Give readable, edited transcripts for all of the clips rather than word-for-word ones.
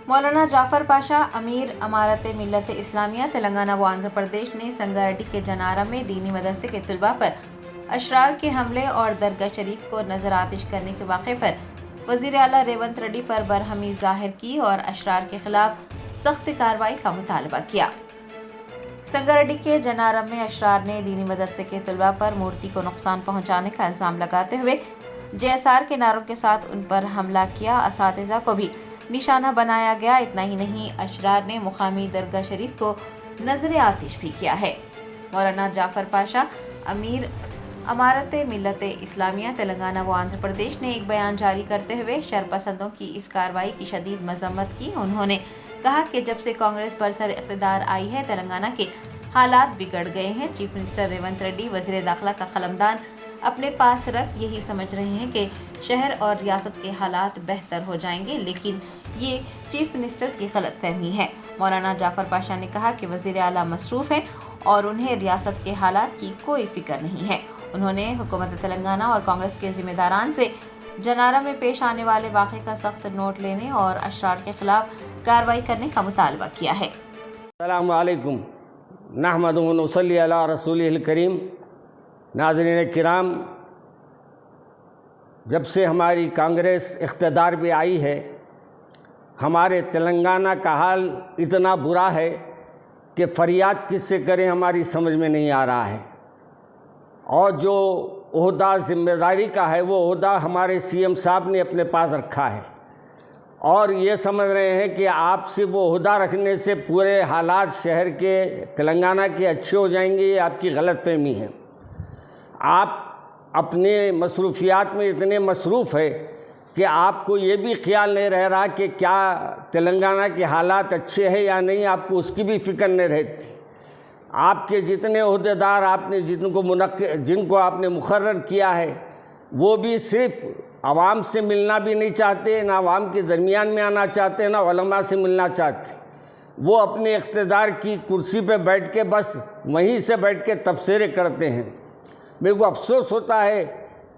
मौलाना जाफर पाशा अमीर अमारत मिल्लत इस्लामिया तेलंगाना व आंध्र प्रदेश ने संगारेड्डी के जनारा में दीनी मदरसे के तलबा पर अशरार के हमले और दरगाह शरीफ को नजर आतिश करने के वाक़े पर वज़ीर आला रेवंत रेड्डी पर बरहमी ज़ाहिर की और अशरार के खिलाफ सख्त कार्रवाई का मुतालबा किया। संगारेड्डी के जनारम में अशरार ने दीनी मदरसे के तलबा पर मूर्ति को नुकसान पहुंचाने का इल्ज़ाम लगाते हुए JSR के नारों के साथ उन पर हमला किया। असातिज़ा को भी निशाना बनाया गया। इतना ही नहीं, अशरार ने मुकामी दरगाह शरीफ को नजर आतिश भी किया है। मौलाना जाफर पाशा अमीर अमारत मिल्लत इस्लामिया तेलंगाना व आंध्र प्रदेश ने एक बयान जारी करते हुए शरपसंदों की इस कार्रवाई की शदीद मजम्मत की। उन्होंने कहा कि जब से कांग्रेस बरसर इक़्तिदार आई है तेलंगाना के हालात बिगड़ गए हैं। चीफ मिनिस्टर रेवंत रेड्डी वज़ीर दाखिला का कलमदान अपने पास रख यही समझ रहे हैं कि शहर और रियासत के हालात बेहतर हो जाएंगे, लेकिन ये चीफ मिनिस्टर की गलत फहमी है। मौलाना जाफर पाशा ने कहा कि वज़ीर आला मसरूफ़ हैं और उन्हें रियासत के हालात की कोई फिक्र नहीं है। उन्होंने हुकूमत तेलंगाना और कांग्रेस के ज़िम्मेदारान से जनारा में पेश आने वाले वाक़े का सख्त नोट लेने और अशरार के खिलाफ कार्रवाई करने का मुतालबा किया है। अस्सलामु अलैकुम नहमदुहु व नसल्ली अला रसूलिहिल करीम। नाज़रीन किराम, जब से हमारी कांग्रेस इक़्तिदार में आई है, हमारे तेलंगाना का हाल इतना बुरा है कि फ़रियाद किससे करें हमारी समझ में नहीं आ रहा है। और जो ओहदा ज़िम्मेदारी का है वो ओहदा हमारे CM साहब ने अपने पास रखा है और ये समझ रहे हैं कि आप सिर्फ वो ओहदा रखने से पूरे हालात शहर के तेलंगाना के अच्छे हो जाएंगे। ये आपकी गलतफ़हमी है। आप अपने मसरूफियात में इतने मसरूफ़ है कि आपको ये भी ख्याल नहीं रह रहा कि क्या तेलंगाना के हालात अच्छे हैं या नहीं, आपको उसकी भी फ़िक्र नहीं रहती। आपके जितने ओहदेदार आपने जिनको आपने मुकर्रर किया है वो भी सिर्फ आवाम से मिलना भी नहीं चाहते, ना आवाम के दरमियान में आना चाहते, ना उलमा से मिलना चाहते। वो अपने इक़्तिदार की कुर्सी पे बैठ के बस वहीं से बैठ के तबसरे करते हैं। मेरे को अफसोस होता है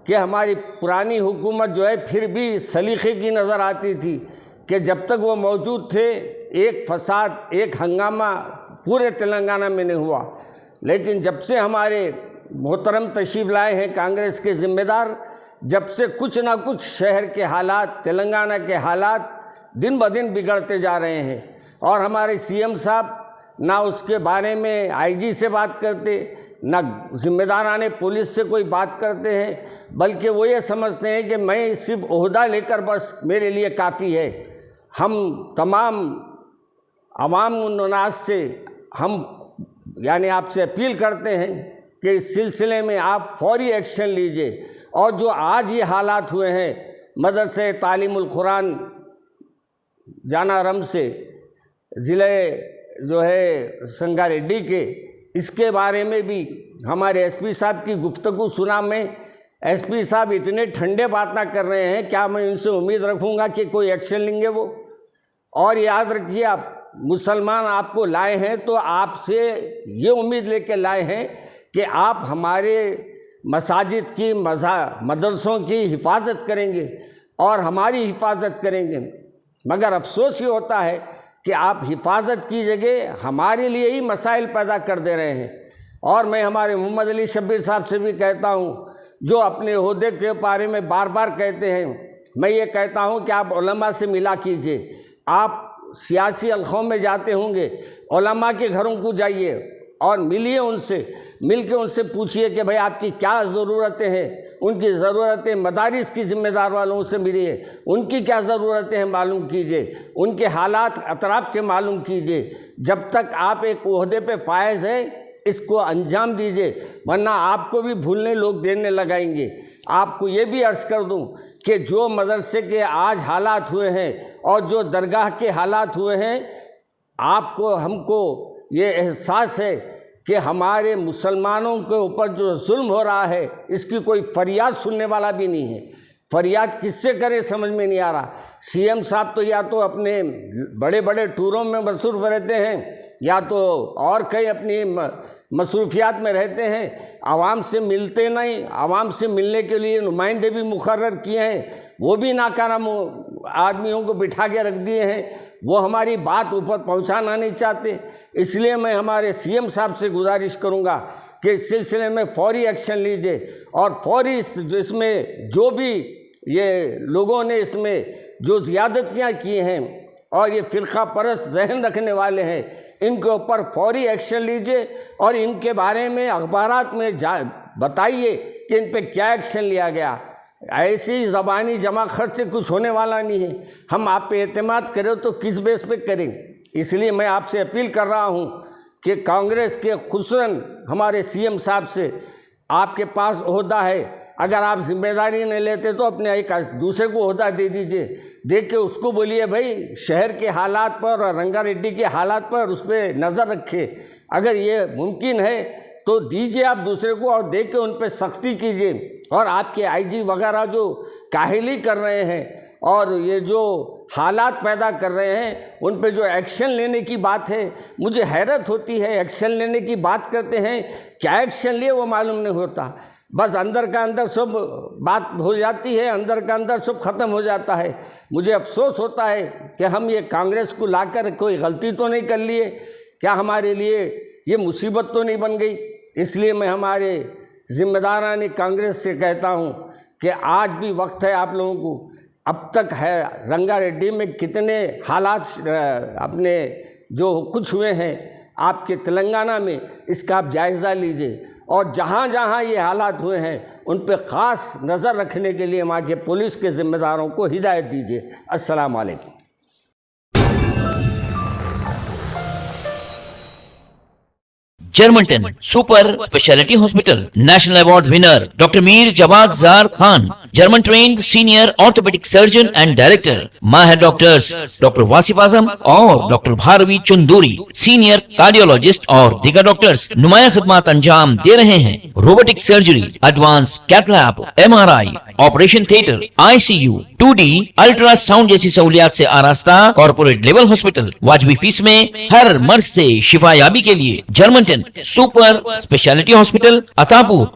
कि हमारी पुरानी हुकूमत जो है फिर भी सलीक़े की नज़र आती थी कि जब तक वो मौजूद थे एक फसाद, एक हंगामा पूरे तेलंगाना में नहीं हुआ। लेकिन जब से हमारे मोहतरम तशरीफ़ लाए हैं कांग्रेस के ज़िम्मेदार, जब से कुछ ना कुछ शहर के हालात, तेलंगाना के हालात दिन ब दिन बिगड़ते जा रहे हैं। और हमारे CM साहब ना उसके बारे में IG से बात करते, ना ज़िम्मेदाराने पुलिस से कोई बात करते हैं, बल्कि वो ये समझते हैं कि मैं सिर्फ ओहदा लेकर बस मेरे लिए काफ़ी है। हम तमाम अवाम उन्नास से हम यानी आपसे अपील करते हैं कि इस सिलसिले में आप फौरी एक्शन लीजिए। और जो आज ये हालात हुए हैं मदरसे तालीमुल कुरान जनारम से ज़िले जो है संगारेड्डी के, इसके बारे में भी हमारे SP साहब की गुफ्तगू सुना। मैं SP साहब इतने ठंडे बातें कर रहे हैं, क्या मैं उनसे उम्मीद रखूँगा कि कोई एक्शन लेंगे वो? और याद रखिए, आप मुसलमान आपको लाए हैं तो आपसे ये उम्मीद लेके लाए हैं कि आप हमारे मसाजिद की मदरसों की हिफाजत करेंगे और हमारी हिफाजत करेंगे। मगर अफसोस ये होता है कि आप हिफाजत की जगह हमारे लिए ही मसाइल पैदा कर दे रहे हैं। और मैं हमारे मोहम्मद अली शब्बीर साहब से भी कहता हूँ, जो अपने ओहदे के बारे में बार बार कहते हैं, मैं ये कहता हूँ कि आप उलमा से मिला कीजिए। आप सियासी हल्क़ों में जाते होंगे, उलमा के घरों को जाइए और मिलिए उनसे, मिल के उनसे पूछिए कि भाई आपकी क्या ज़रूरतें हैं। उनकी ज़रूरतें मदारिस की ज़िम्मेदार वालों से मिलिए, उनकी क्या ज़रूरतें हैं मालूम कीजिए, उनके हालात अतराफ़ के मालूम कीजिए। जब तक आप एक ओहदे पे फायज़ हैं इसको अंजाम दीजिए, वरना आपको भी भूलने लोग देने लगाएंगे। आपको ये भी अर्ज़ कर दूं कि जो मदरसे के आज हालात हुए हैं और जो दरगाह के हालात हुए हैं, आपको हमको ये एहसास है कि हमारे मुसलमानों के ऊपर जो जुल्म हो रहा है इसकी कोई फरियाद सुनने वाला भी नहीं है। फरियाद किससे करे समझ में नहीं आ रहा। CM साहब तो या तो अपने बड़े बड़े टूरों में मसरूफ़ रहते हैं या तो और कई अपनी मसरूफियात में रहते हैं, आवाम से मिलते नहीं। आवाम से मिलने के लिए नुमाइंदे भी मुकर्रर किए हैं, वो भी नाकाम آدمیوں کو بٹھا کے رکھ دیے ہیں، وہ ہماری بات اوپر پہنچانا نہیں چاہتے۔ اس لیے میں ہمارے سی ایم صاحب سے گزارش کروں گا کہ اس سلسلے میں فوری ایکشن لیجئے، اور فوری اس میں جو بھی یہ لوگوں نے اس میں جو زیادتیاں کی ہیں اور یہ فرقہ پرست ذہن رکھنے والے ہیں، ان کے اوپر فوری ایکشن لیجئے، اور ان کے بارے میں اخبارات میں بتائیے کہ ان پہ کیا ایکشن لیا گیا۔ ایسی زبانی جمع خرچ سے کچھ ہونے والا نہیں ہے۔ ہم آپ پہ اعتماد کریں تو کس بیس پہ کریں؟ اس لیے میں آپ سے اپیل کر رہا ہوں کہ کانگریس کے خصوصاً ہمارے سی ایم صاحب سے، آپ کے پاس عہدہ ہے، اگر آپ ذمہ داری نہیں لیتے تو اپنے ایک دوسرے کو عہدہ دے دیجئے، دے کے اس کو بولیے بھائی شہر کے حالات پر اور رنگا ریڈی کے حالات پر اس پہ نظر رکھے۔ اگر یہ ممکن ہے تو دیجئے آپ دوسرے کو، اور دے کے ان پہ سختی کیجئے۔ اور آپ کے آئی جی وغیرہ جو کاہلی کر رہے ہیں اور یہ جو حالات پیدا کر رہے ہیں، ان پہ جو ایکشن لینے کی بات ہے، مجھے حیرت ہوتی ہے۔ ایکشن لینے کی بات کرتے ہیں، کیا ایکشن لیے وہ معلوم نہیں ہوتا، بس اندر کا اندر سب بات ہو جاتی ہے، اندر کا اندر سب ختم ہو جاتا ہے۔ مجھے افسوس ہوتا ہے کہ ہم یہ کانگریس کو لا کر کوئی غلطی تو نہیں کر لیے، کیا ہمارے لیے یہ مصیبت تو نہیں بن گئی؟ اس لیے میں ہمارے ذمہ داران کانگریس سے کہتا ہوں کہ آج بھی وقت ہے آپ لوگوں کو۔ اب تک ہے رنگا ریڈی میں کتنے حالات اپنے جو کچھ ہوئے ہیں آپ کے تلنگانہ میں، اس کا آپ جائزہ لیجئے، اور جہاں جہاں یہ حالات ہوئے ہیں ان پہ خاص نظر رکھنے کے لیے وہاں کے پولیس کے ذمہ داروں کو ہدایت دیجئے۔ السلام علیکم۔ Germantown Super Speciality Hospital National Award winner Dr. Mir Jawad Zar Khan, German trained senior orthopedic surgeon and director, Mahir doctors Dr. Wasif Azam और Dr. Bharvi Chunduri, senior cardiologist और दिगर डॉक्टर्स नुमाया खिदमत अंजाम दे रहे हैं। Robotic surgery, advance cath lab, MRI, operation theatre, ICU, 2D ultrasound जैसी सहूलियात से आरास्ता कॉर्पोरेट लेवल हॉस्पिटल, वाजबी फीस में हर मर्ज से शिफायाबी के लिए Germanten super speciality hospital, Attapur,